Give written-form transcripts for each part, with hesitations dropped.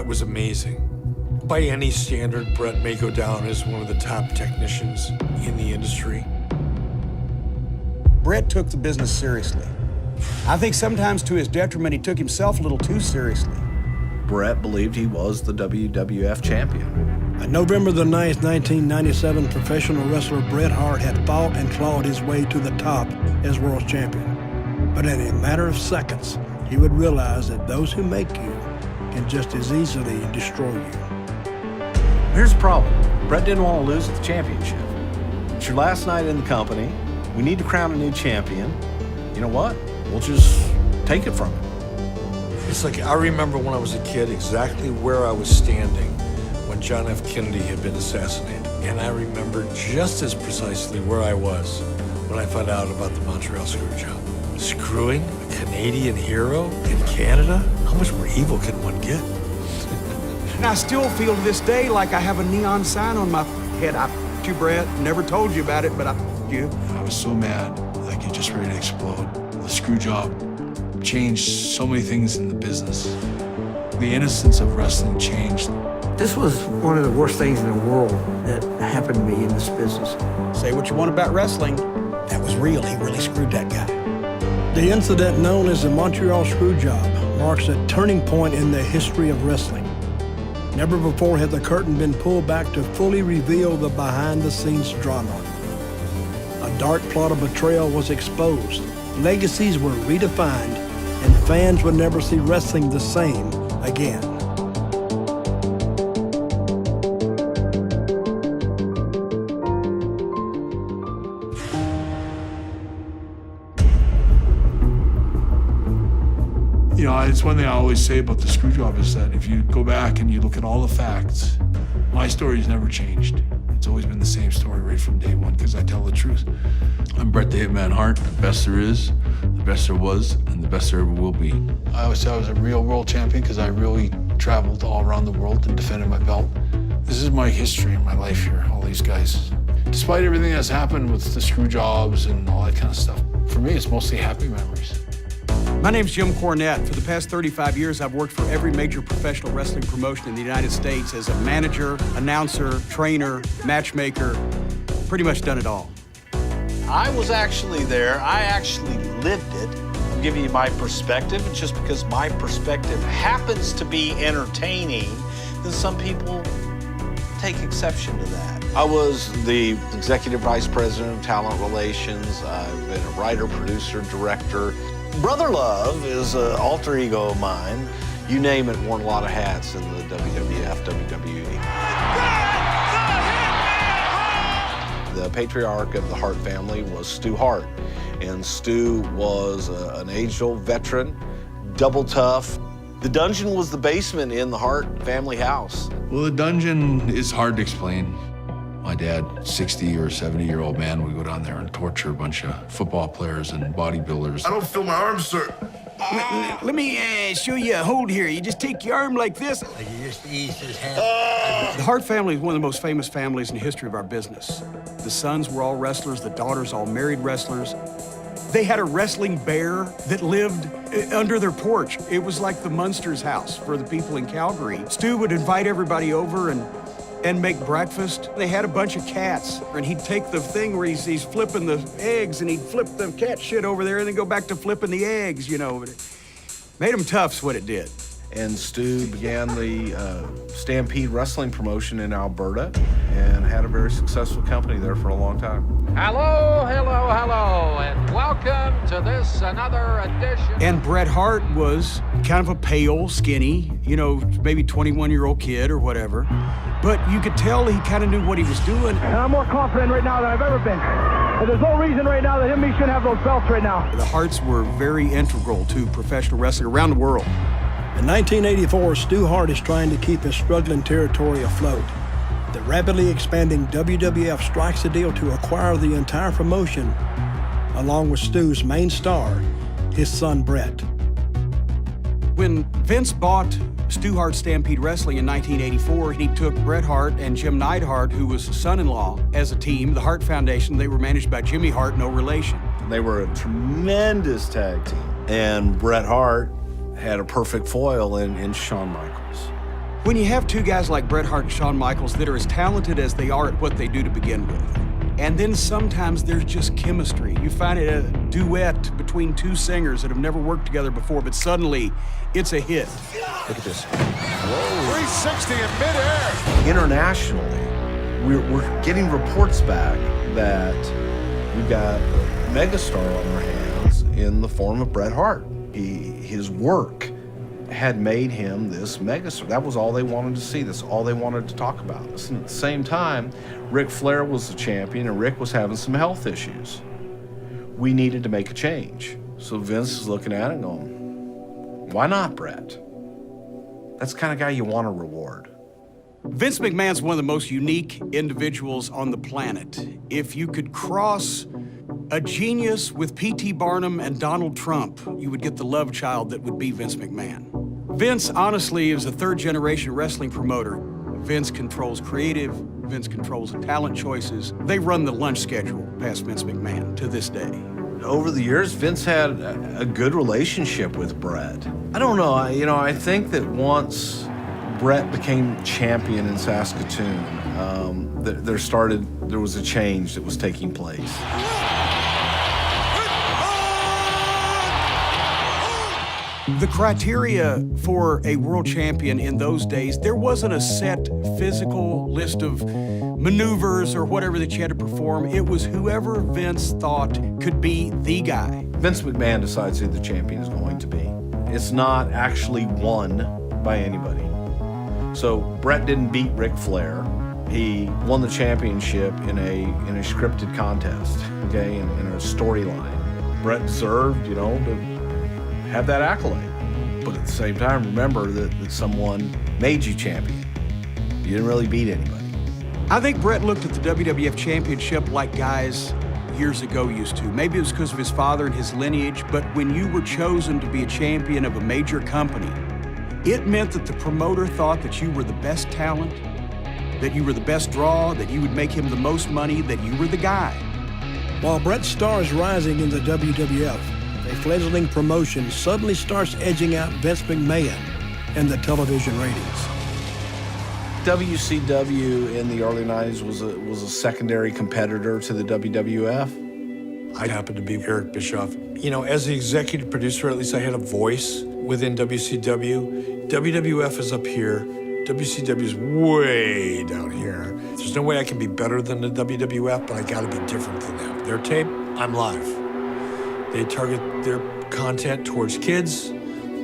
Bret was amazing. By any standard, Bret may go down as one of the top technicians in the industry. Bret took the business seriously. I think sometimes to his detriment, he took himself a little too seriously. Bret believed he was the WWF champion. On November the 9th, 1997, professional wrestler Bret Hart had fought and clawed his way to the top as world champion. But in a matter of seconds, he would realize that those who make you can just as easily destroy you. Here's the problem. Bret didn't want to lose the championship. It's your last night in the company. We need to crown a new champion. You know what? We'll just take it from him. It's like I remember when I was a kid exactly where I was standing when John F. Kennedy had been assassinated. And I remember just as precisely where I was when I found out about the Montreal Screwjob. Screwing a Canadian hero in Canada? How much more evil can one get? And I still feel to this day like I have a neon sign on my head. I you, Bret, never told you about it, but you. I was so mad, like it just ready to explode. The screw job changed so many things in the business. The innocence of wrestling changed. This was one of the worst things in the world that happened to me in this business. Say what you want about wrestling. That was real. He really screwed that guy. The incident known as the Montreal Screwjob marks a turning point in the history of wrestling. Never before had the curtain been pulled back to fully reveal the behind-the-scenes drama. A dark plot of betrayal was exposed, legacies were redefined, and fans would never see wrestling the same again. You know, it's one thing I always say about the screw job is that if you go back and you look at all the facts, my story's never changed. It's always been the same story right from day one because I tell the truth. I'm Bret the Hitman Hart, the best there is, the best there was, and the best there ever will be. I always said I was a real world champion because I really traveled all around the world and defended my belt. This is my history and my life here, all these guys. Despite everything that's happened with the screw jobs and all that kind of stuff, for me, it's mostly happy memories. My name's Jim Cornette. For the past 35 years, I've worked for every major professional wrestling promotion in the United States as a manager, announcer, trainer, matchmaker, pretty much done it all. I was actually there. I actually lived it. I'm giving you my perspective, and just because my perspective happens to be entertaining, then some people take exception to that. I was the executive vice president of talent relations. I've been a writer, producer, director. Brother Love is an alter ego of mine. You name it, worn a lot of hats in the WWF, WWE. The patriarch of the Hart family was Stu Hart. And Stu was an age-old veteran, double tough. The dungeon was the basement in the Hart family house. Well, the dungeon is hard to explain. My dad, 60 or 70-year-old man, would go down there and torture a bunch of football players and bodybuilders. I don't feel my arms, sir. Let me show you a hold here. You just take your arm like this. You just ease his hand. The Hart family is one of the most famous families in the history of our business. The sons were all wrestlers, the daughters all married wrestlers. They had a wrestling bear that lived under their porch. It was like the Munsters house for the people in Calgary. Stu would invite everybody over and make breakfast. They had a bunch of cats, and he'd take the thing where he's flipping the eggs, and he'd flip the cat shit over there and then go back to flipping the eggs, you know. Made them tough's what it did. And Stu began the Stampede Wrestling promotion in Alberta and had a very successful company there for a long time. Hello, hello, hello, and welcome to this another edition. And Bret Hart was kind of a pale, skinny, you know, maybe 21-year-old kid or whatever. But you could tell he kind of knew what he was doing. And I'm more confident right now than I've ever been. And there's no reason right now that him and me shouldn't have those belts right now. The Harts were very integral to professional wrestling around the world. In 1984, Stu Hart is trying to keep his struggling territory afloat. The rapidly expanding WWF strikes a deal to acquire the entire promotion, along with Stu's main star, his son Bret. When Vince bought Stu Hart Stampede Wrestling in 1984, he took Bret Hart and Jim Neidhart, who was his son-in-law, as a team. The Hart Foundation, they were managed by Jimmy Hart, no relation. They were a tremendous tag team. And Bret Hart had a perfect foil in Shawn Michaels. When you have two guys like Bret Hart and Shawn Michaels that are as talented as they are at what they do to begin with, and then sometimes there's just chemistry. You find it a duet between two singers that have never worked together before, but suddenly it's a hit. Look at this. Whoa. 360 in midair. Internationally, we're getting reports back that we've got a megastar on our hands in the form of Bret Hart. His work had made him this megastar. That was all they wanted to see. That's all they wanted to talk about. At the same time, Ric Flair was the champion, and Rick was having some health issues. We needed to make a change. So Vince is looking at it and going, why not Bret? That's the kind of guy you want to reward. Vince McMahon's one of the most unique individuals on the planet. If you could cross a genius with P.T. Barnum and Donald Trump, you would get the love child that would be Vince McMahon. Vince, honestly, is a third-generation wrestling promoter. Vince controls creative, Vince controls the talent choices. They run the lunch schedule past Vince McMahon to this day. Over the years, Vince had a good relationship with Bret. I don't know, I think that once Bret became champion in Saskatoon, there was a change that was taking place. The criteria for a world champion in those days, there wasn't a set physical list of maneuvers or whatever that you had to perform. It was whoever Vince thought could be the guy. Vince McMahon decides who the champion is going to be. It's not actually won by anybody. So Bret didn't beat Ric Flair. He won the championship in a scripted contest, okay, in a storyline. Bret deserved, to have that accolade. But at the same time, remember that someone made you champion. You didn't really beat anybody. I think Bret looked at the WWF Championship like guys years ago used to. Maybe it was because of his father and his lineage, but when you were chosen to be a champion of a major company, it meant that the promoter thought that you were the best talent, that you were the best draw, that you would make him the most money, that you were the guy. While Bret's star is rising in the WWF, a fledgling promotion suddenly starts edging out Vince McMahon in the television ratings. WCW in the early 90s was a secondary competitor to the WWF. I happened to be Eric Bischoff. As the executive producer, at least I had a voice within WCW. WWF is up here. WCW is way down here. There's no way I can be better than the WWF, but I gotta be different than them. Their tape, I'm live. They target their content towards kids.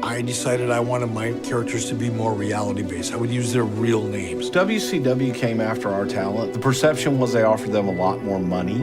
I decided I wanted my characters to be more reality-based. I would use their real names. WCW came after our talent. The perception was they offered them a lot more money.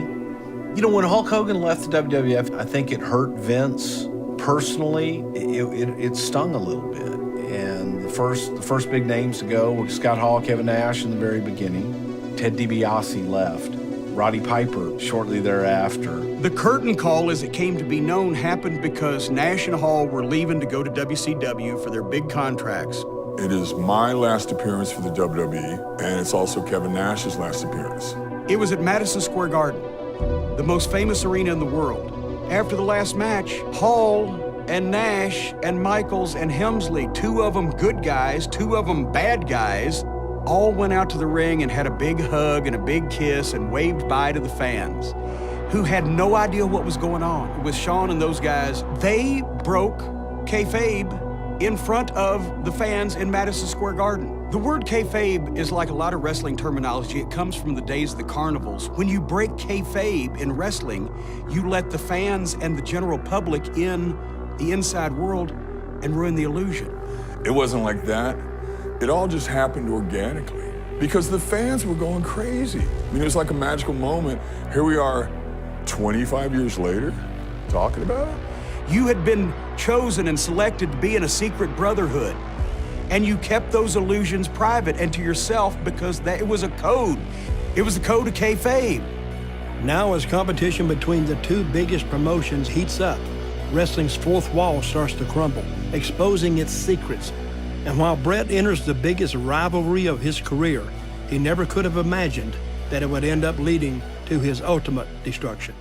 When Hulk Hogan left the WWF, I think it hurt Vince personally. It stung a little bit. And the first big names to go were Scott Hall, Kevin Nash in the very beginning. Ted DiBiase left. Roddy Piper shortly thereafter. The curtain call, as it came to be known, happened because Nash and Hall were leaving to go to WCW for their big contracts. It is my last appearance for the WWE, and it's also Kevin Nash's last appearance. It was at Madison Square Garden, the most famous arena in the world. After the last match, Hall and Nash and Michaels and Helmsley, two of them good guys, two of them bad guys, all went out to the ring and had a big hug and a big kiss and waved bye to the fans, who had no idea what was going on. With Shawn and those guys, they broke kayfabe in front of the fans in Madison Square Garden. The word kayfabe is like a lot of wrestling terminology. It comes from the days of the carnivals. When you break kayfabe in wrestling, you let the fans and the general public in the inside world and ruin the illusion. It wasn't like that. It all just happened organically because the fans were going crazy. It was like a magical moment. Here we are 25 years later talking about it. You had been chosen and selected to be in a secret brotherhood, and you kept those illusions private and to yourself because it was a code. It was the code of kayfabe. Now, as competition between the two biggest promotions heats up, wrestling's fourth wall starts to crumble, exposing its secrets. And while Bret enters the biggest rivalry of his career, he never could have imagined that it would end up leading to his ultimate destruction.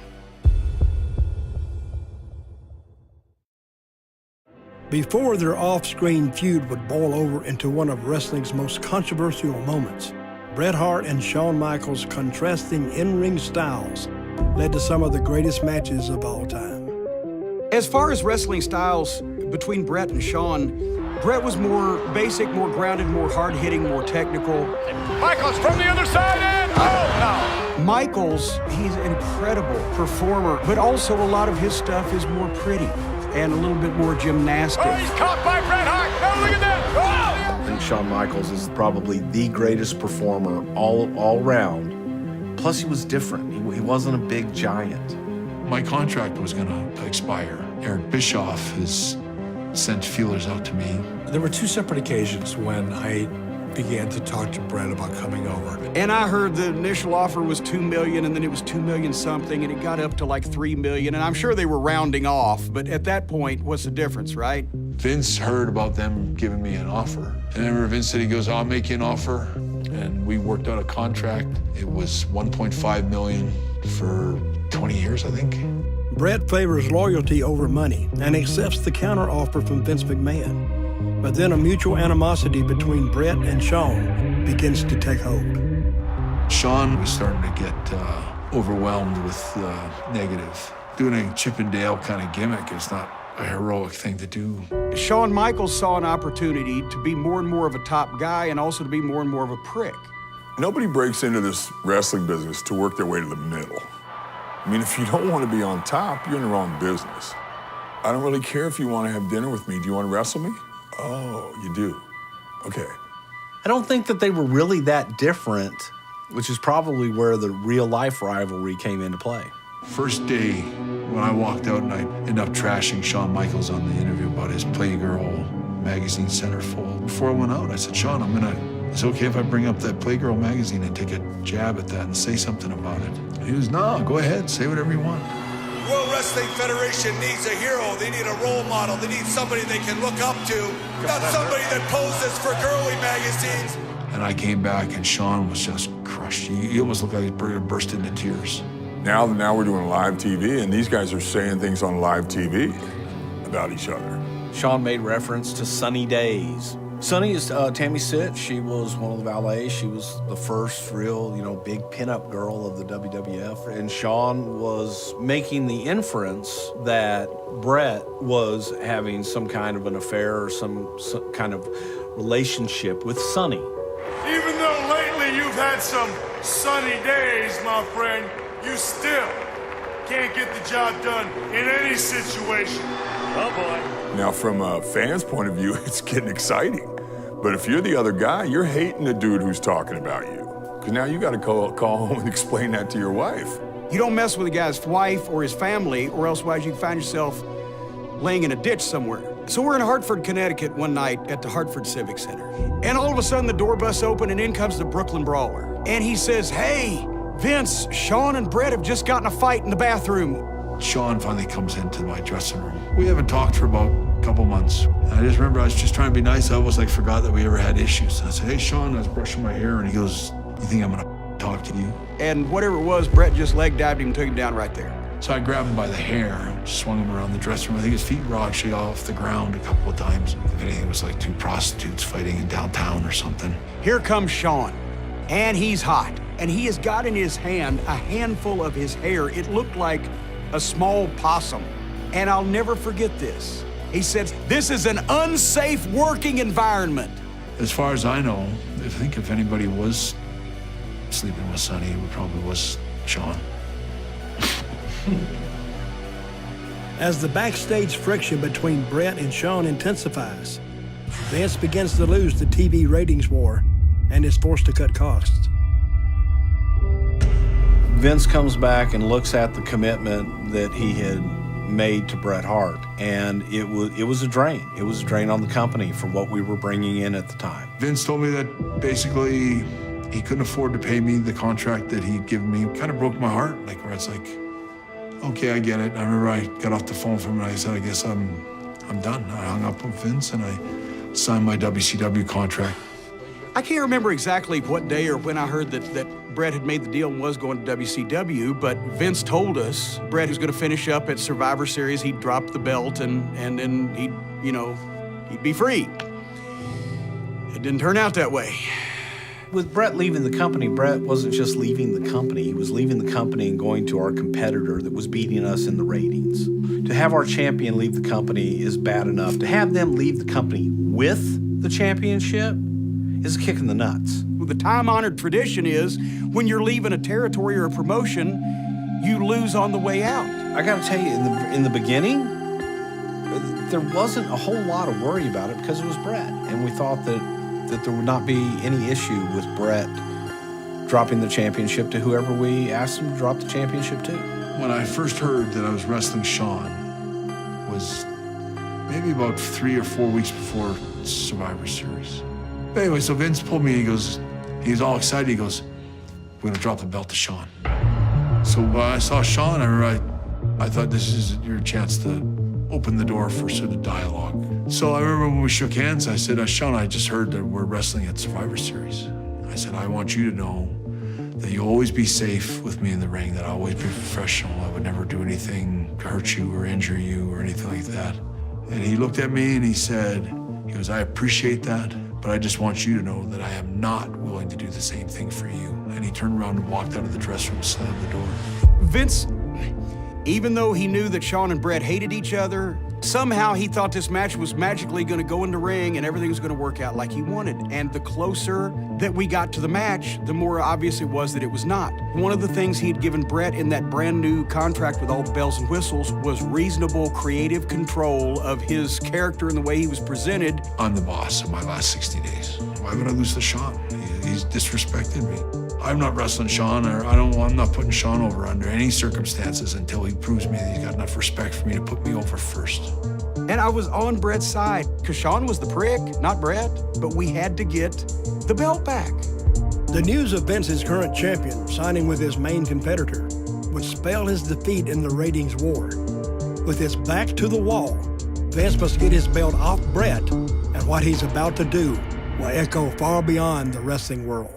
Before their off-screen feud would boil over into one of wrestling's most controversial moments, Bret Hart and Shawn Michaels' contrasting in-ring styles led to some of the greatest matches of all time. As far as wrestling styles between Bret and Shawn, Bret was more basic, more grounded, more hard-hitting, more technical. Michaels from the other side and oh no! Michaels, he's an incredible performer, but also a lot of his stuff is more pretty and a little bit more gymnastic. Oh, he's caught by Bret Hart. No, look at that. Oh! I think Shawn Michaels is probably the greatest performer all around. Plus, he was different. He wasn't a big giant. My contract was going to expire. Eric Bischoff has sent feelers out to me. There were 2 separate occasions when I began to talk to Bret about coming over. And I heard the initial offer was $2 million, and then it was $2 million something, and it got up to like $3 million. And I'm sure they were rounding off, but at that point, what's the difference, right? Vince heard about them giving me an offer. And I remember Vince said, he goes, I'll make you an offer. And we worked out a contract. It was $1.5 million for 20 years, I think. Bret favors loyalty over money and accepts the counteroffer from Vince McMahon. But then a mutual animosity between Bret and Shawn begins to take hold. Shawn was starting to get overwhelmed with negative. Doing a Chip and Dale kind of gimmick is not a heroic thing to do. Shawn Michaels saw an opportunity to be more and more of a top guy and also to be more and more of a prick. Nobody breaks into this wrestling business to work their way to the middle. I mean, if you don't want to be on top, you're in the wrong business. I don't really care if you want to have dinner with me. Do you want to wrestle me? Oh, you do? Okay. I don't think that they were really that different, which is probably where the real-life rivalry came into play. First day when I walked out and I ended up trashing Shawn Michaels on the interview about his Playgirl magazine centerfold. Before I went out, I said, Shawn, is it okay if I bring up that Playgirl magazine and take a jab at that and say something about it? He was, no, go ahead, say whatever you want. World Wrestling Federation needs a hero. They need a role model. They need somebody they can look up to, not somebody that poses for girly magazines. And I came back and Shawn was just crushed. He almost looked like he burst into tears. Now we're doing live TV, and these guys are saying things on live TV about each other. Shawn made reference to Sunny Days. Sunny is Tammy Sitch. She was one of the valets. She was the first real, big pinup girl of the WWF. And Shawn was making the inference that Bret was having some kind of an affair or some kind of relationship with Sunny. Even though lately you've had some sunny days, my friend, you still can't get the job done in any situation. Oh, boy. Now, from a fan's point of view, it's getting exciting. But if you're the other guy, you're hating the dude who's talking about you. Because now you got to call home and explain that to your wife. You don't mess with a guy's wife or his family, or else you can find yourself laying in a ditch somewhere. So we're in Hartford, Connecticut one night at the Hartford Civic Center. And all of a sudden the door busts open and in comes the Brooklyn Brawler. And he says, hey, Vince, Shawn and Bret have just gotten a fight in the bathroom. Shawn finally comes into my dressing room. We haven't talked for about a couple months. And I just remember I was just trying to be nice. I almost forgot that we ever had issues. And I said, hey, Shawn, I was brushing my hair. And he goes, you think I'm gonna talk to you? And whatever it was, Bret just leg dived him and took him down right there. So I grabbed him by the hair, swung him around the dressing room. I think his feet were actually off the ground a couple of times. If anything, it was like 2 prostitutes fighting in downtown or something. Here comes Shawn, and he's hot. And he has got in his hand a handful of his hair. It looked like a small possum. And I'll never forget this. He said, this is an unsafe working environment. As far as I know, I think if anybody was sleeping with Sunny, it probably was Shawn. As the backstage friction between Bret and Shawn intensifies, Vince begins to lose the TV ratings war and is forced to cut costs. Vince comes back and looks at the commitment that he had made to Bret Hart, and it was a drain. It was a drain on the company for what we were bringing in at the time. Vince told me that basically he couldn't afford to pay me the contract that he'd given me. It kind of broke my heart, where it's like, okay, I get it. I remember I got off the phone from him and I said, I guess I'm done. I hung up with Vince and I signed my WCW contract. I can't remember exactly what day or when I heard that Bret had made the deal and was going to WCW, but Vince told us Bret was going to finish up at Survivor Series. He'd drop the belt and then he'd be free. It didn't turn out that way. With Bret leaving the company, Bret wasn't just leaving the company. He was leaving the company and going to our competitor that was beating us in the ratings. To have our champion leave the company is bad enough. To have them leave the company with the championship is a kick in the nuts. The time-honored tradition is when you're leaving a territory or a promotion, you lose on the way out. I got to tell you, in the beginning, there wasn't a whole lot of worry about it because it was Bret, and we thought that there would not be any issue with Bret dropping the championship to whoever we asked him to drop the championship to. When I first heard that I was wrestling Shawn was maybe about 3 or 4 weeks before Survivor Series. Anyway, so Vince pulled me, he's all excited, he goes, we're gonna drop the belt to Shawn. So when I saw Shawn, I thought this is your chance to open the door for sort of dialogue. So I remember when we shook hands, I said, Shawn, I just heard that we're wrestling at Survivor Series. I said, I want you to know that you'll always be safe with me in the ring, that I'll always be professional. I would never do anything to hurt you or injure you or anything like that. And he looked at me and he goes, I appreciate that, but I just want you to know that I am not willing to do the same thing for you. And he turned around and walked out of the dressing room, slammed the door. Vince, even though he knew that Shawn and Bret hated each other, somehow he thought this match was magically going to go in the ring and everything was going to work out like he wanted. And the closer that we got to the match, the more obvious it was that it was not. One of the things he'd given Bret in that brand new contract with all the bells and whistles was reasonable creative control of his character and the way he was presented. I'm the boss of my last 60 days. Why would I lose to Shawn? He's disrespected me. I'm not wrestling Shawn, or I'm not putting Shawn over under any circumstances until he proves me that he's got enough respect for me to put me over first. And I was on Bret's side, because Shawn was the prick, not Bret, but we had to get the belt back. The news of Vince's current champion signing with his main competitor would spell his defeat in the ratings war. With his back to the wall, Vince must get his belt off Bret, and what he's about to do will echo far beyond the wrestling world.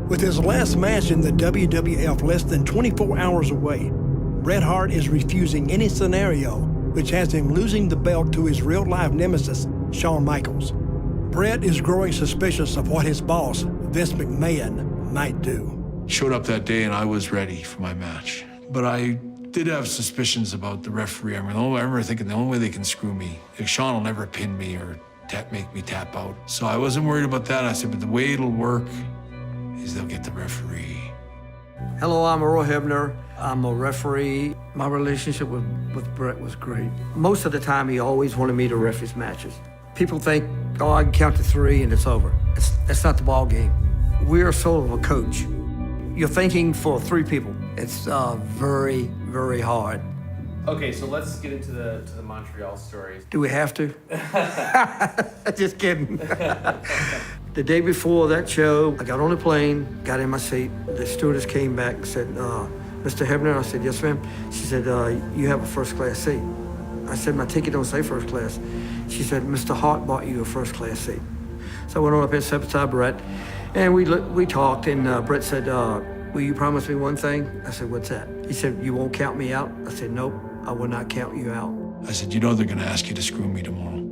With his last match in the WWF less than 24 hours away, Bret Hart is refusing any scenario which has him losing the belt to his real-life nemesis, Shawn Michaels. Bret is growing suspicious of what his boss, Vince McMahon, might do. Showed up that day and I was ready for my match. But I did have suspicions about the referee. I remember thinking the only way they can screw me, Shawn will never pin me or make me tap out. So I wasn't worried about that. I said, but the way it'll work is they'll get the referee. Hello, I'm Earl Hebner. I'm a referee. My relationship with Bret was great. Most of the time, he always wanted me to ref his matches. People think, oh, I can count to 3 and it's over. That's not the ball game. We're sort of a coach. You're thinking for 3 people. It's very, very hard. Okay, so let's get into the Montreal stories. Do we have to? Just kidding. The day before that show, I got on the plane, got in my seat. The stewardess came back and said, Mr. Hebner? I said, yes, ma'am. She said, you have a first-class seat. I said, my ticket don't say first class. She said, Mr. Hart bought you a first-class seat. So I went on up and sat beside Bret, and we talked, and Bret said, will you promise me one thing? I said, what's that? He said, you won't count me out? I said, nope, I will not count you out. I said, you know they're gonna ask you to screw me tomorrow.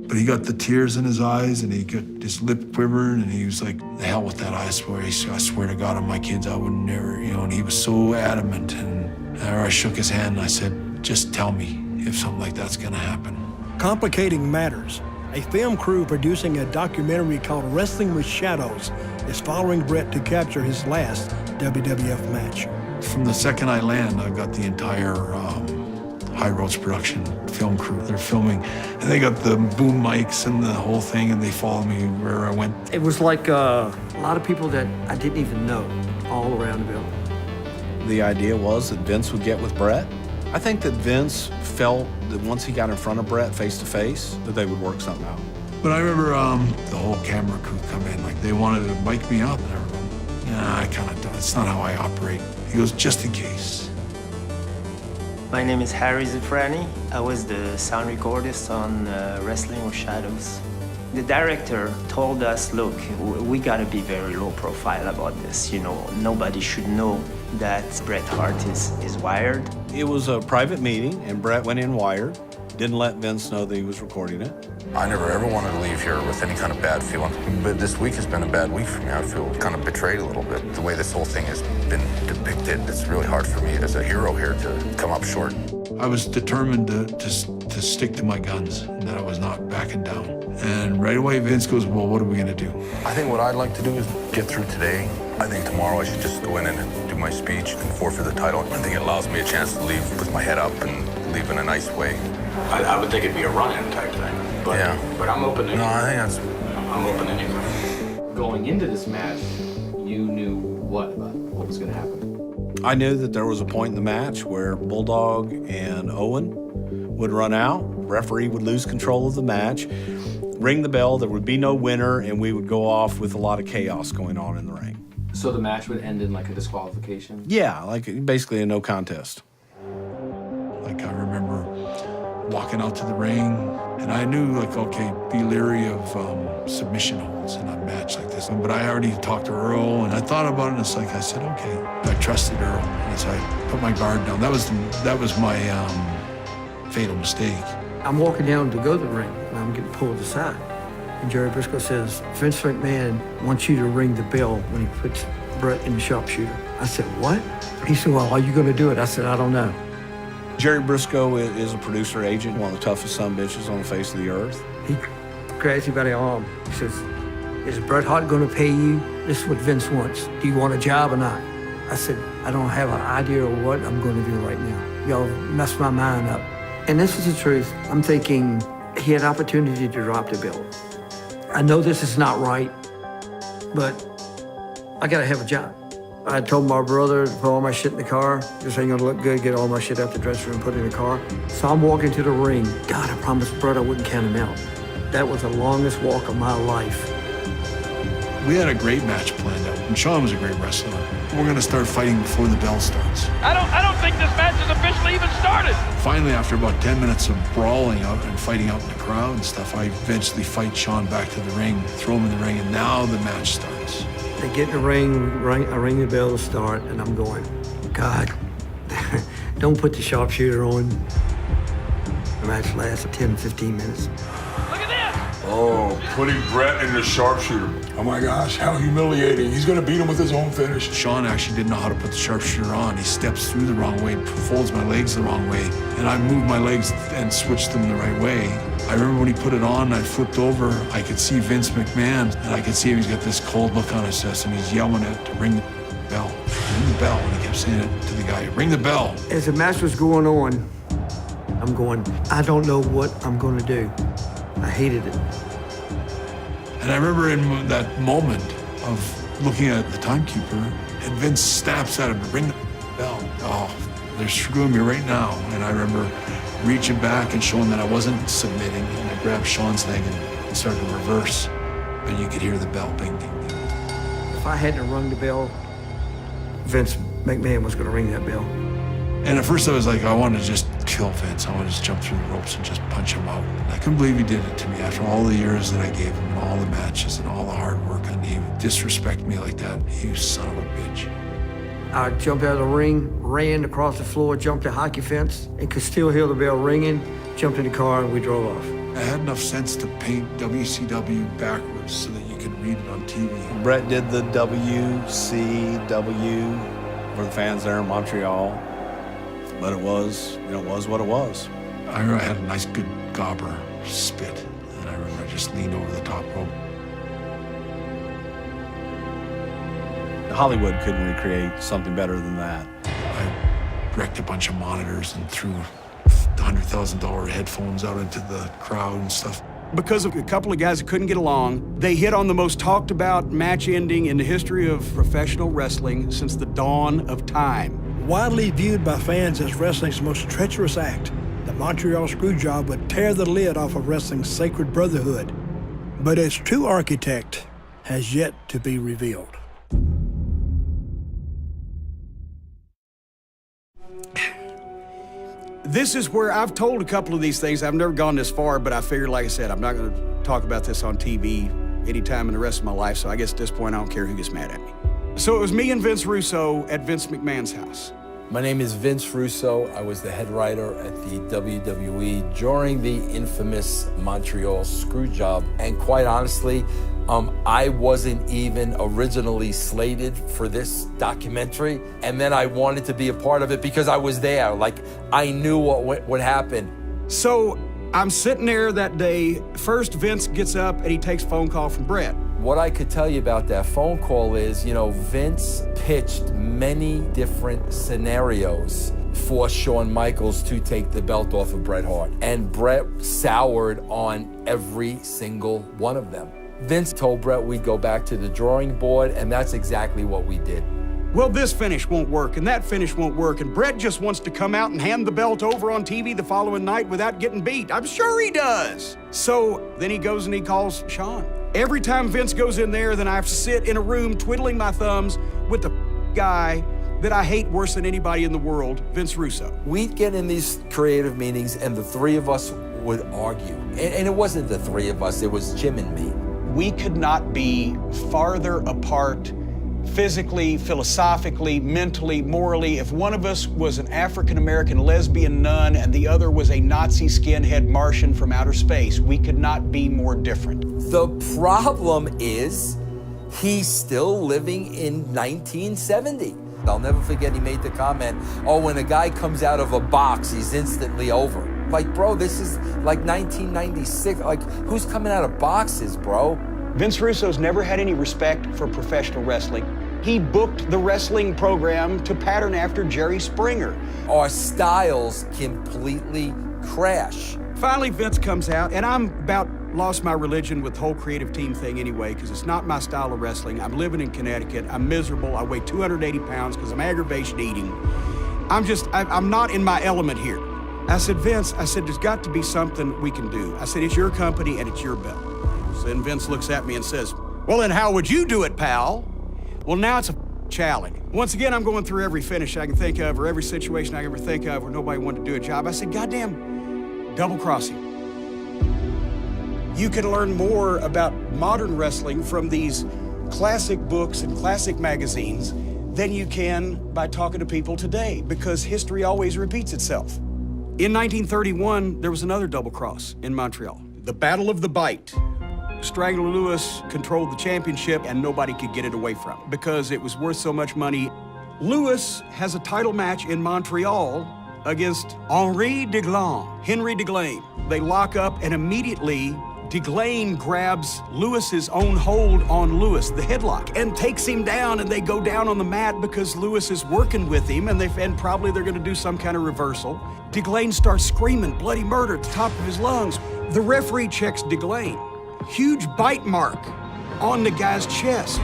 But he got the tears in his eyes and he got his lip quivering and he was like, the hell with that, I swear. I swear to God on my kids, I would never, and he was so adamant. And I shook his hand and I said, just tell me if something like that's gonna happen. Complicating matters. A film crew producing a documentary called Wrestling with Shadows is following Bret to capture his last WWF match. From the second I land, I've got the entire High Roads production film crew. They're filming, and they got the boom mics and the whole thing, and they follow me wherever I went. It was like a lot of people that I didn't even know all around the building. The idea was that Vince would get with Bret. I think that Vince felt that once he got in front of Bret face to face, that they would work something out. But I remember the whole camera crew come in, like they wanted to mic me up and everything. Yeah, I kind of don't. It's not how I operate. He goes, just in case. My name is Harry Zufrani. I was the sound recordist on Wrestling with Shadows. The director told us, look, we gotta be very low profile about this. You know, nobody should know that Bret Hart is wired. It was a private meeting, and Bret went in wired. Didn't let Vince know that he was recording it. I never ever wanted to leave here with any kind of bad feeling. But this week has been a bad week for me. I feel kind of betrayed a little bit. The way this whole thing has been depicted, it's really hard for me as a hero here to come up short. I was determined to stick to my guns, and that I was not backing down. And right away, Vince goes, well, what are we gonna do? I think what I'd like to do is get through today. I think tomorrow I should just go in and do my speech and forfeit the title. I think it allows me a chance to leave with my head up and leave in a nice way. I would think it'd be a run-in type thing. But, yeah. But I'm open to No, I think that's... I'm open to anything. Going into this match, you knew what about what was going to happen? I knew that there was a point in the match where Bulldog and Owen would run out, referee would lose control of the match, ring the bell, there would be no winner, and we would go off with a lot of chaos going on in the ring. So the match would end in like a disqualification? Yeah, like basically a no contest. Like I remember walking out to the ring, and I knew, like, okay, be leery of submission holds in a match like this. But I already talked to Earl, and I thought about it, and it's like, I said, okay. I trusted Earl, and so I put my guard down. That was my fatal mistake. I'm walking down to go to the ring, and I'm getting pulled aside. And Jerry Briscoe says, Vince McMahon wants you to ring the bell when he puts Bret in the sharpshooter. I said, what? He said, well, are you going to do it? I said, I don't know. Jerry Briscoe is a producer agent, one of the toughest sumbitches on the face of the earth. He grabs me by the arm. He says, is Bret Hart going to pay you? This is what Vince wants. Do you want a job or not? I said, I don't have an idea of what I'm going to do right now. Y'all messed my mind up. And this is the truth. I'm thinking he had opportunity to drop the belt. I know this is not right, but I got to have a job. I told my brother to put all my shit in the car. This ain't gonna look good, get all my shit out the dressing room, put it in the car. So I'm walking to the ring. God, I promised Bret I wouldn't count him out. That was the longest walk of my life. We had a great match planned out, and Shawn was a great wrestler. We're gonna start fighting before the bell starts. I don't think this match has officially even started. Finally, after about 10 minutes of brawling out and fighting out in the crowd and stuff, I eventually fight Shawn back to the ring, throw him in the ring, and now the match starts. They get in the ring, I ring the bell to start, and I'm going, God, don't put the sharpshooter on. The match lasts 10, 15 minutes. Oh, putting Bret in the sharpshooter. Oh my gosh, how humiliating. He's gonna beat him with his own finish. Shawn actually didn't know how to put the sharpshooter on. He steps through the wrong way, folds my legs the wrong way, and I moved my legs and switched them the right way. I remember when he put it on, I flipped over, I could see Vince McMahon, and I could see him, he's got this cold look on his face, and he's yelling it to ring the bell. Ring the bell, and he kept saying it to the guy, ring the bell. As the match was going on, I'm going, I don't know what I'm gonna do. I hated it. And I remember in that moment of looking at the timekeeper, and Vince snaps at him to ring the bell. Oh, they're screwing me right now. And I remember reaching back and showing that I wasn't submitting, and I grabbed Shawn's leg and started to reverse. And you could hear the bell bing, ding, ding. If I hadn't rung the bell, Vince McMahon was gonna ring that bell. And at first I was like, I wanted to just kill Vince. I wanted to just jump through the ropes and just punch him out. And I couldn't believe he did it to me after all the years that I gave him and all the matches and all the hard work. And he would disrespect me like that. You son of a bitch. I jumped out of the ring, ran across the floor, jumped the hockey fence, and could still hear the bell ringing, jumped in the car, and we drove off. I had enough sense to paint WCW backwards so that you could read it on TV. Bret did the WCW for the fans there in Montreal. But it was, you know, it was what it was. I remember I had a nice good gobber spit, and I remember I just leaned over the top rope. Hollywood couldn't recreate something better than that. I wrecked a bunch of monitors and threw $100,000 headphones out into the crowd and stuff. Because of a couple of guys that couldn't get along, they hit on the most talked about match ending in the history of professional wrestling since the dawn of time. Widely viewed by fans as wrestling's most treacherous act, the Montreal Screwjob would tear the lid off of wrestling's sacred brotherhood. But its true architect has yet to be revealed. This is where I've told a couple of these things. I've never gone this far, but I figured, like I said, I'm not going to talk about this on TV anytime in the rest of my life, so I guess at this point I don't care who gets mad at me. So it was me and Vince Russo at Vince McMahon's house. My name is Vince Russo. I was the head writer at the WWE during the infamous Montreal Screwjob. And quite honestly, I wasn't even originally slated for this documentary. And then I wanted to be a part of it because I was there. Like, I knew what would happen. So I'm sitting there that day. First, Vince gets up and he takes a phone call from Bret. What I could tell you about that phone call is, Vince pitched many different scenarios for Shawn Michaels to take the belt off of Bret Hart. And Bret soured on every single one of them. Vince told Bret we'd go back to the drawing board, and that's exactly what we did. Well, this finish won't work, and that finish won't work, and Bret just wants to come out and hand the belt over on TV the following night without getting beat. I'm sure he does. So then he goes and he calls Shawn. Every time Vince goes in there, then I have to sit in a room twiddling my thumbs with the guy that I hate worse than anybody in the world, Vince Russo. We'd get in these creative meetings, and the three of us would argue. And it wasn't the three of us, it was Jim and me. We could not be farther apart physically, philosophically, mentally, morally. If one of us was an African-American lesbian nun and the other was a Nazi skinhead Martian from outer space, we could not be more different. The problem is he's still living in 1970. I'll never forget he made the comment, oh, when a guy comes out of a box, he's instantly over. Like, bro, this is like 1996. Like, who's coming out of boxes, bro? Vince Russo's never had any respect for professional wrestling. He booked the wrestling program to pattern after Jerry Springer. Our styles completely crash. Finally, Vince comes out, and I'm about lost my religion with the whole creative team thing anyway, because it's not my style of wrestling. I'm living in Connecticut. I'm miserable. I weigh 280 pounds because I'm aggravation eating. I'm not in my element here. I said, Vince, there's got to be something we can do. I said, it's your company and it's your belt. So then Vince looks at me and says, well, then how would you do it, pal? Well, now it's a challenge. Once again, I'm going through every finish I can think of or every situation I can ever think of where nobody wanted to do a job. I said, goddamn, double crossing. You can learn more about modern wrestling from these classic books and classic magazines than you can by talking to people today, because history always repeats itself. In 1931, there was another double cross in Montreal, the Battle of the Bite. Strangler Lewis controlled the championship and nobody could get it away from him because it was worth so much money. Lewis has a title match in Montreal against Henry Deglaine. They lock up and immediately Deglaine grabs Lewis's own hold on Lewis, the headlock, and takes him down, and they go down on the mat because Lewis is working with him, and probably they're gonna do some kind of reversal. Deglaine starts screaming bloody murder at the top of his lungs. The referee checks Deglaine. Huge bite mark on the guy's chest.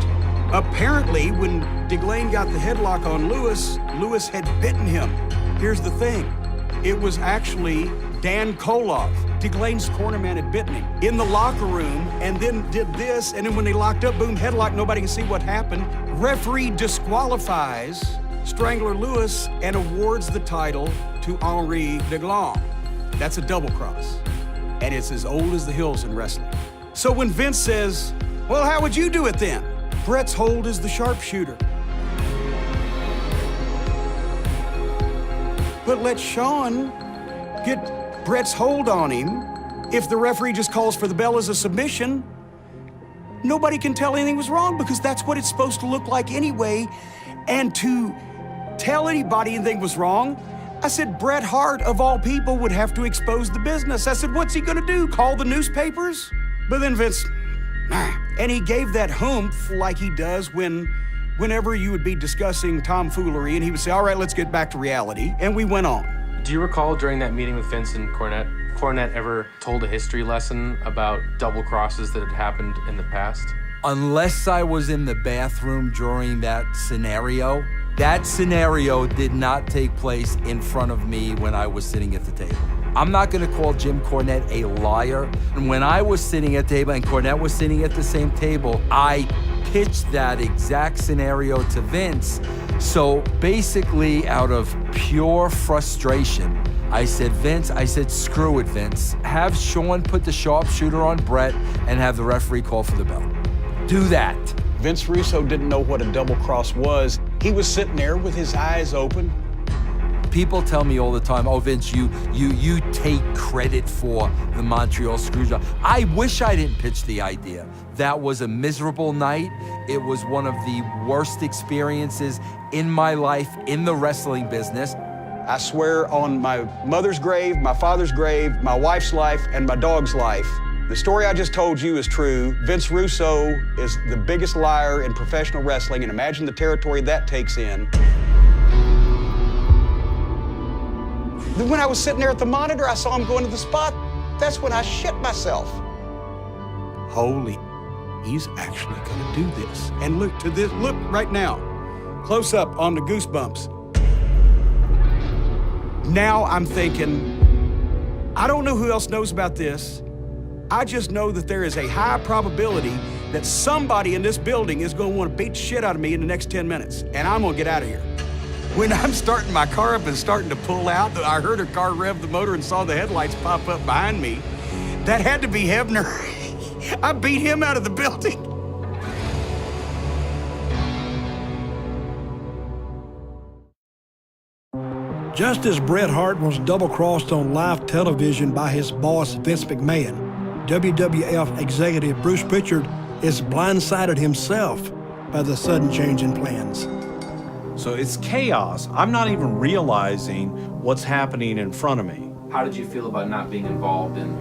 Apparently, when Deglaine got the headlock on Lewis, Lewis had bitten him. Here's the thing. It was actually Dan Koloff, Deglaine's cornerman, had bitten him in the locker room and then did this, and then when they locked up, boom, headlock, nobody can see what happened. Referee disqualifies Strangler Lewis and awards the title to Henry Deglaine. That's a double cross, and it's as old as the hills in wrestling. So when Vince says, well, how would you do it then? Bret's hold is the sharpshooter. But let Shawn get Bret's hold on him. If the referee just calls for the bell as a submission, nobody can tell anything was wrong because that's what it's supposed to look like anyway. And to tell anybody anything was wrong, I said, Bret Hart, of all people, would have to expose the business. I said, what's he gonna do, call the newspapers? But then Vince, and he gave that humph like he does whenever you would be discussing tomfoolery, and he would say, all right, let's get back to reality, and we went on. Do you recall during that meeting with Vince and Cornette ever told a history lesson about double crosses that had happened in the past? Unless I was in the bathroom during that scenario did not take place in front of me when I was sitting at the table. I'm not gonna call Jim Cornette a liar. And when I was sitting at the table and Cornette was sitting at the same table, I pitched that exact scenario to Vince. So basically, out of pure frustration, I said, Vince, screw it, Vince. Have Sean put the sharpshooter on Bret and have the referee call for the bell. Do that. Vince Russo didn't know what a double cross was. He was sitting there with his eyes open. People tell me all the time, oh, Vince, you take credit for the Montreal Screwjob. I wish I didn't pitch the idea. That was a miserable night. It was one of the worst experiences in my life in the wrestling business. I swear on my mother's grave, my father's grave, my wife's life, and my dog's life, the story I just told you is true. Vince Russo is the biggest liar in professional wrestling, and imagine the territory that takes in. When I was sitting there at the monitor, I saw him go into the spot. That's when I shit myself. Holy, he's actually gonna do this. And look to this, look right now. Close up on the goosebumps. Now I'm thinking, I don't know who else knows about this. I just know that there is a high probability that somebody in this building is gonna want to beat the shit out of me in the next 10 minutes, and I'm gonna get out of here. When I'm starting my car up and starting to pull out, I heard a car rev the motor and saw the headlights pop up behind me. That had to be Hebner. I beat him out of the building. Just as Bret Hart was double-crossed on live television by his boss, Vince McMahon, WWF executive Bruce Pritchard is blindsided himself by the sudden change in plans. So it's chaos. I'm not even realizing what's happening in front of me. How did you feel about not being involved in?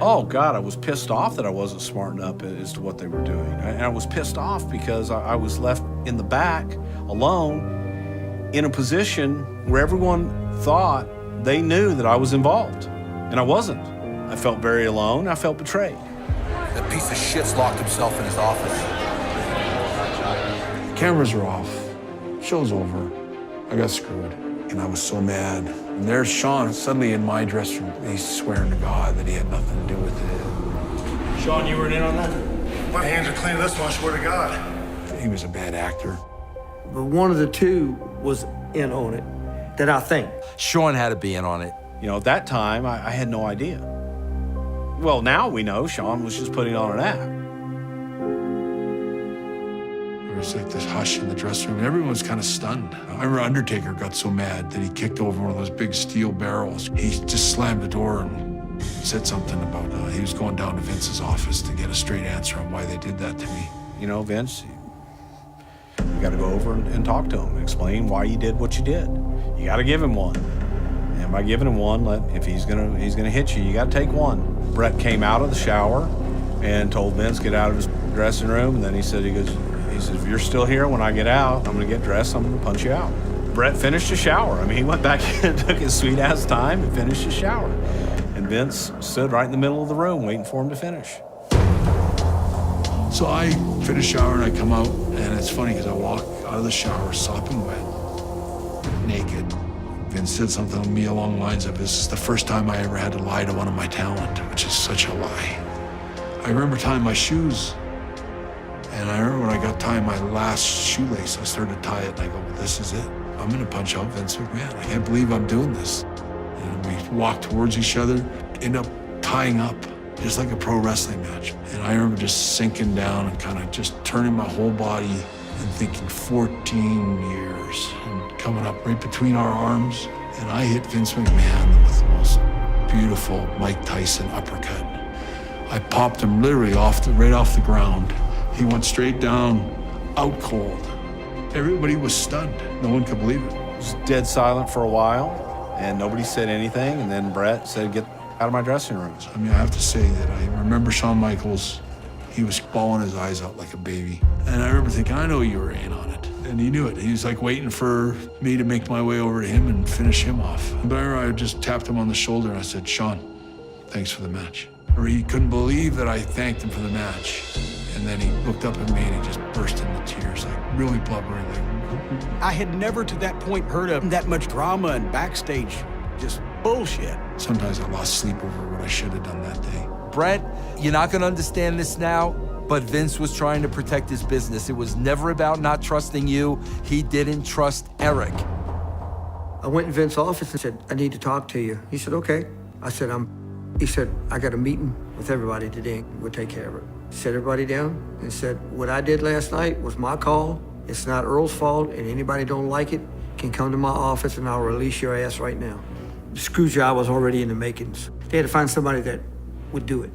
Oh God, I was pissed off that I wasn't smart enough as to what they were doing. And I was pissed off because I was left in the back alone in a position where everyone thought they knew that I was involved. And I wasn't. I felt very alone. I felt betrayed. That piece of shit's locked himself in his office. Cameras are off. Show's over. I got screwed. And I was so mad. And there's Sean suddenly in my dressing room. He's swearing to God that he had nothing to do with it. Sean, you were in on that? My hands are clean. This one, I swear to God. He was a bad actor. But one of the two was in on it, that I think. Sean had to be in on it. You know, at that time, I had no idea. Well, now we know Sean was just putting on an act. There was like this hush in the dressing room. Everyone was kind of stunned. I remember Undertaker got so mad that he kicked over one of those big steel barrels. He just slammed the door and said something about he was going down to Vince's office to get a straight answer on why they did that to me. You know, Vince, you got to go over and talk to him, explain why you did what you did. You got to give him one. And by giving him one, if he's gonna hit you, you got to take one. Bret came out of the shower and told Vince get out of his dressing room, and then he said, if you're still here when I get out, I'm gonna get dressed, I'm gonna punch you out. Bret finished the shower. I mean, he went back and took his sweet ass time and finished his shower. And Vince stood right in the middle of the room waiting for him to finish. So I finish showering, I come out, and it's funny because I walk out of the shower sopping wet, naked. Vince said something to me along the lines of, this is the first time I ever had to lie to one of my talent, which is such a lie. I remember tying my shoes, and I remember when I got tying my last shoelace, I started to tie it, and I go, well, this is it. I'm gonna punch out Vince McMahon. I can't believe I'm doing this. And we walked towards each other, end up tying up, just like a pro wrestling match. And I remember just sinking down and kind of just turning my whole body and thinking 14 years and coming up right between our arms. And I hit Vince McMahon with the most beautiful Mike Tyson uppercut. I popped him literally right off the ground. He went straight down, out cold. Everybody was stunned. No one could believe it. It was dead silent for a while, and nobody said anything. And then Bret said, get out of my dressing room. I mean, I have to say that I remember Shawn Michaels. He was bawling his eyes out like a baby. And I remember thinking, I know you were in on it. And he knew it. He was like waiting for me to make my way over to him and finish him off. But I remember I just tapped him on the shoulder and I said, Sean, thanks for the match. Or he couldn't believe that I thanked him for the match. And then he looked up at me and he just burst into tears, like really blubbering. Like, I had never to that point heard of that much drama and backstage just bullshit. Sometimes I lost sleep over what I should have done that day. Bret, you're not gonna understand this now, but Vince was trying to protect his business. It was never about not trusting you. He didn't trust Eric. I went in Vince's office and said, I need to talk to you. He said, okay. I said, he said, I got a meeting with everybody today. We'll take care of it. Set everybody down and said, what I did last night was my call. It's not Earl's fault, and anybody don't like it can come to my office and I'll release your ass right now. The screw job was already in the makings. They had to find somebody that would do it.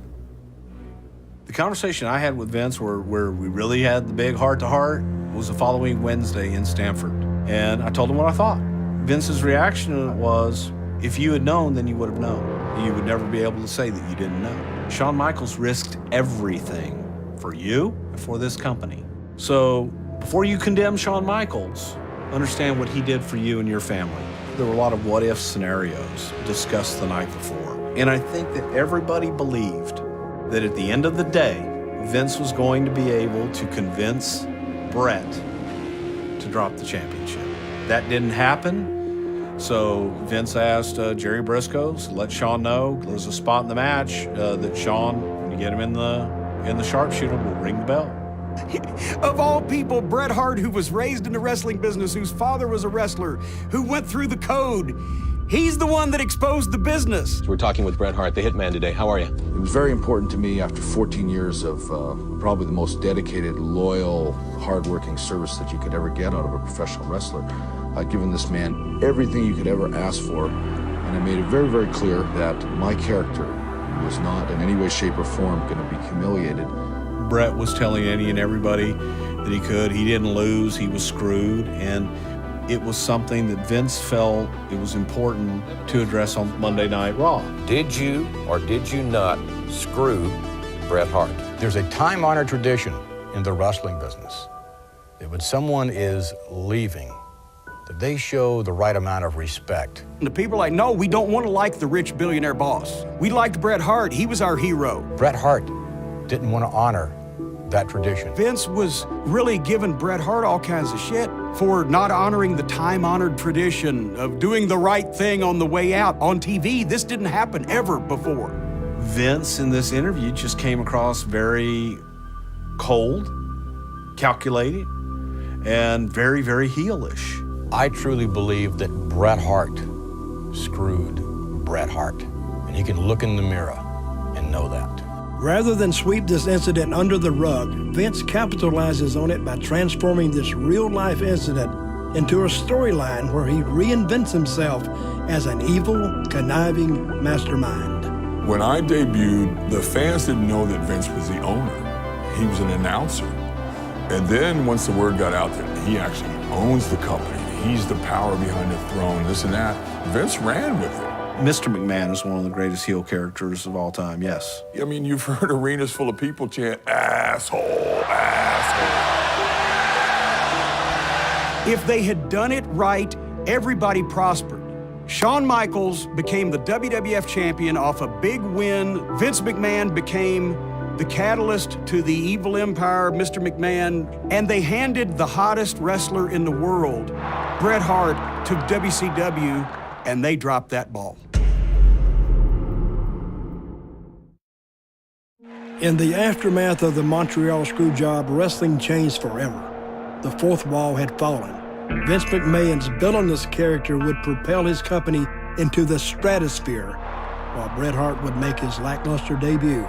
The conversation I had with Vince where we really had the big heart-to-heart was the following Wednesday in Stamford. And I told him what I thought. Vince's reaction was, if you had known, then you would have known. You would never be able to say that you didn't know. Shawn Michaels risked everything for you and for this company. So before you condemn Shawn Michaels, understand what he did for you and your family. There were a lot of what-if scenarios discussed the night before. And I think that everybody believed that at the end of the day, Vince was going to be able to convince Bret to drop the championship. That didn't happen, so Vince asked Jerry Briscoe to let Shawn know there's a spot in the match that Shawn, when you get him in the sharpshooter, will ring the bell. Of all people, Bret Hart, who was raised in the wrestling business, whose father was a wrestler, who went through the code, he's the one that exposed the business. We're talking with Bret Hart, the Hitman, today. How are you? It was very important to me after 14 years of probably the most dedicated, loyal, hardworking service that you could ever get out of a professional wrestler. I'd given this man everything you could ever ask for, and I made it very, very clear that my character was not in any way, shape, or form going to be humiliated. Bret was telling any and everybody that he could. He didn't lose, he was screwed, and it was something that Vince felt it was important to address on Monday Night Raw. Did you or did you not screw Bret Hart? There's a time-honored tradition in the wrestling business that when someone is leaving, that they show the right amount of respect. And the people are like, no, we don't want to like the rich billionaire boss. We liked Bret Hart. He was our hero. Bret Hart didn't want to honor that tradition. Vince was really giving Bret Hart all kinds of shit for not honoring the time-honored tradition of doing the right thing on the way out. On TV, this didn't happen ever before. Vince, in this interview, just came across very cold, calculated, and very, very heelish. I truly believe that Bret Hart screwed Bret Hart. And he can look in the mirror and know that. Rather than sweep this incident under the rug, Vince capitalizes on it by transforming this real-life incident into a storyline where he reinvents himself as an evil, conniving mastermind. When I debuted, the fans didn't know that Vince was the owner. He was an announcer. And then once the word got out that he actually owns the company, he's the power behind the throne, this and that, Vince ran with it. Mr. McMahon is one of the greatest heel characters of all time, yes. I mean, you've heard arenas full of people chant, asshole, asshole. If they had done it right, everybody prospered. Shawn Michaels became the WWF champion off a big win. Vince McMahon became the catalyst to the evil empire, Mr. McMahon, and they handed the hottest wrestler in the world, Bret Hart, to WCW, and they dropped that ball. In the aftermath of the Montreal Screwjob, wrestling changed forever. The fourth wall had fallen. Vince McMahon's villainous character would propel his company into the stratosphere, while Bret Hart would make his lackluster debut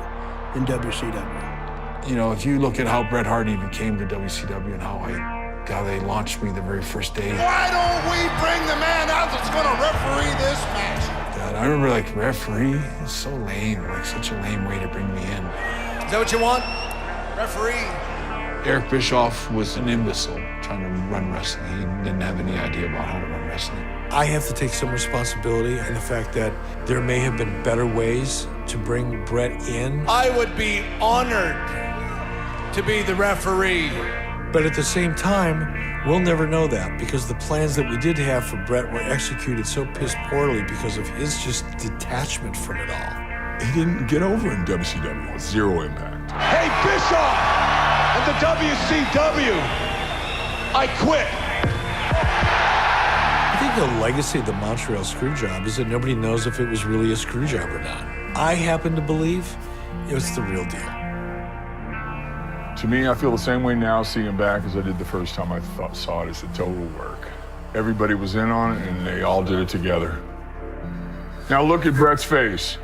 in WCW. You know, if you look at how Bret Hart even came to WCW and how they launched me the very first day. Why don't we bring the man out that's going to referee this match? God, I remember, like, referee, it's so lame, like such a lame way to bring me in. Is that what you want? Referee? Eric Bischoff was an imbecile trying to run wrestling. He didn't have any idea about how to run wrestling. I have to take some responsibility in the fact that there may have been better ways to bring Bret in. I would be honored to be the referee. But at the same time, we'll never know that because the plans that we did have for Bret were executed so piss poorly because of his just detachment from it all. He didn't get over in WCW. Zero impact. Hey, Bischoff and the WCW, I quit. I think the legacy of the Montreal Screwjob is that nobody knows if it was really a screwjob or not. I happen to believe it was the real deal. To me, I feel the same way now seeing him back as I did the first time I saw it as a total work. Everybody was in on it, and they all did it together. Now look at Bret's face.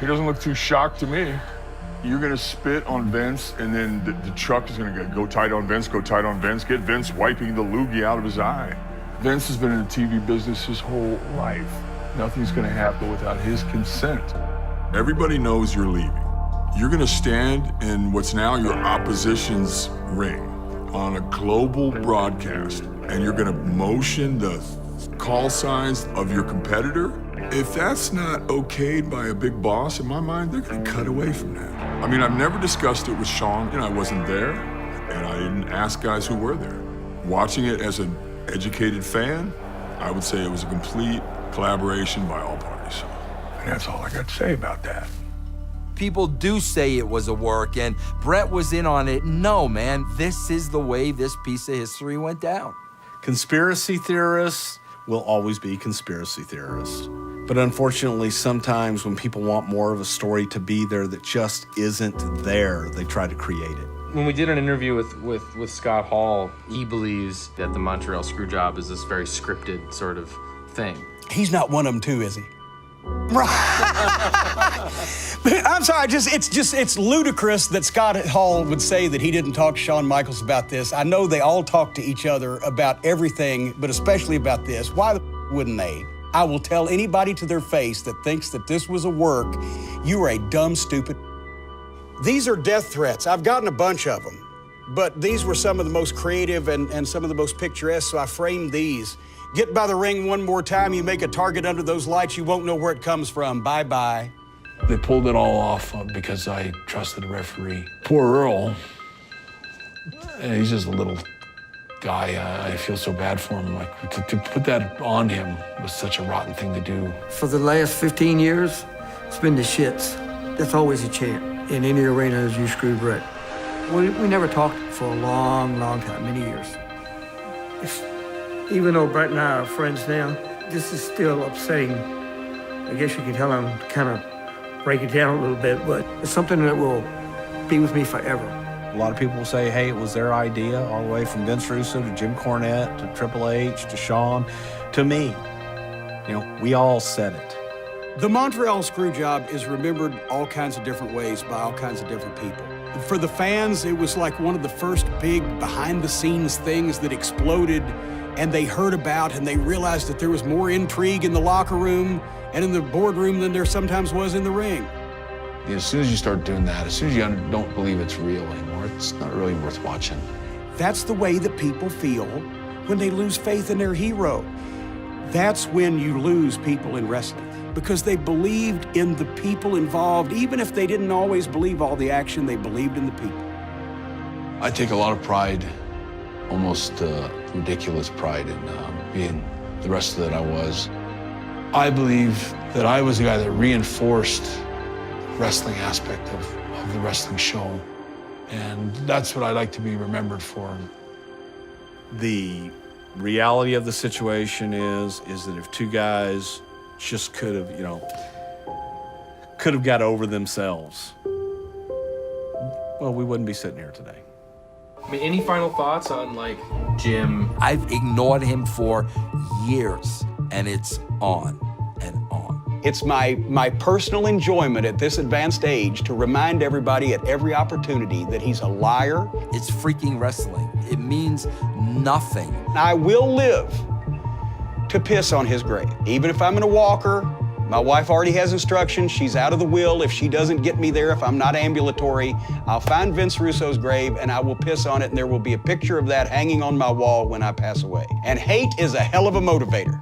He doesn't look too shocked to me. You're gonna spit on Vince, and then the truck is gonna go tight on Vince, go tight on Vince, get Vince wiping the loogie out of his eye. Vince has been in the TV business his whole life. Nothing's gonna happen without his consent. Everybody knows you're leaving. You're gonna stand in what's now your opposition's ring on a global broadcast, and you're gonna motion the call signs of your competitor. If that's not okayed by a big boss, in my mind, they're gonna cut away from that. I mean, I've never discussed it with Sean, and I wasn't there, and I didn't ask guys who were there. Watching it as an educated fan, I would say it was a complete collaboration by all parties. And that's all I got to say about that. People do say it was a work, and Bret was in on it. No, man, this is the way this piece of history went down. Conspiracy theorists will always be conspiracy theorists. But unfortunately, sometimes when people want more of a story to be there that just isn't there, they try to create it. When we did an interview with Scott Hall, he believes that the Montreal Screwjob is this very scripted sort of thing. He's not one of them too, is he? I'm sorry, it's ludicrous that Scott Hall would say that he didn't talk to Shawn Michaels about this. I know they all talk to each other about everything, but especially about this. Why wouldn't they? I will tell anybody to their face that thinks that this was a work, you are a dumb, stupid. These are death threats. I've gotten a bunch of them, but these were some of the most creative and some of the most picturesque, so I framed these. Get by the ring one more time, you make a target under those lights, you won't know where it comes from. Bye-bye. They pulled it all off because I trusted the referee. Poor Earl, he's just a little guy. I feel so bad for him. Like, to put that on him was such a rotten thing to do. For the last 15 years, it's been the shits. That's always a chant in any arena as you screw Bret. We never talked for a long, long time, many years. Even though Bret and I are friends now, this is still upsetting. I guess you can tell I'm kind of break it down a little bit, but it's something that will be with me forever. A lot of people will say, hey, it was their idea, all the way from Vince Russo to Jim Cornette to Triple H to Shawn to me. You know, we all said it. The Montreal Screwjob is remembered all kinds of different ways by all kinds of different people. For the fans, it was like one of the first big behind-the-scenes things that exploded, and they heard about and they realized that there was more intrigue in the locker room and in the boardroom than there sometimes was in the ring. As soon as you start doing that, as soon as you don't believe it's real anymore, it's not really worth watching. That's the way that people feel when they lose faith in their hero. That's when you lose people in wrestling, because they believed in the people involved. Even if they didn't always believe all the action, they believed in the people. I take a lot of pride, almost ridiculous pride in being the wrestler that I was. I believe that I was the guy that reinforced the wrestling aspect of the wrestling show. And that's what I like to be remembered for. The reality of the situation is that if two guys just could have got over themselves, well, we wouldn't be sitting here today. I mean, any final thoughts on, like, Jim? I've ignored him for years, and it's on and on. It's my personal enjoyment at this advanced age to remind everybody at every opportunity that he's a liar. It's freaking wrestling. It means nothing. I will live to piss on his grave. Even if I'm in a walker, my wife already has instructions. She's out of the will. If she doesn't get me there, if I'm not ambulatory, I'll find Vince Russo's grave and I will piss on it, and there will be a picture of that hanging on my wall when I pass away. And hate is a hell of a motivator.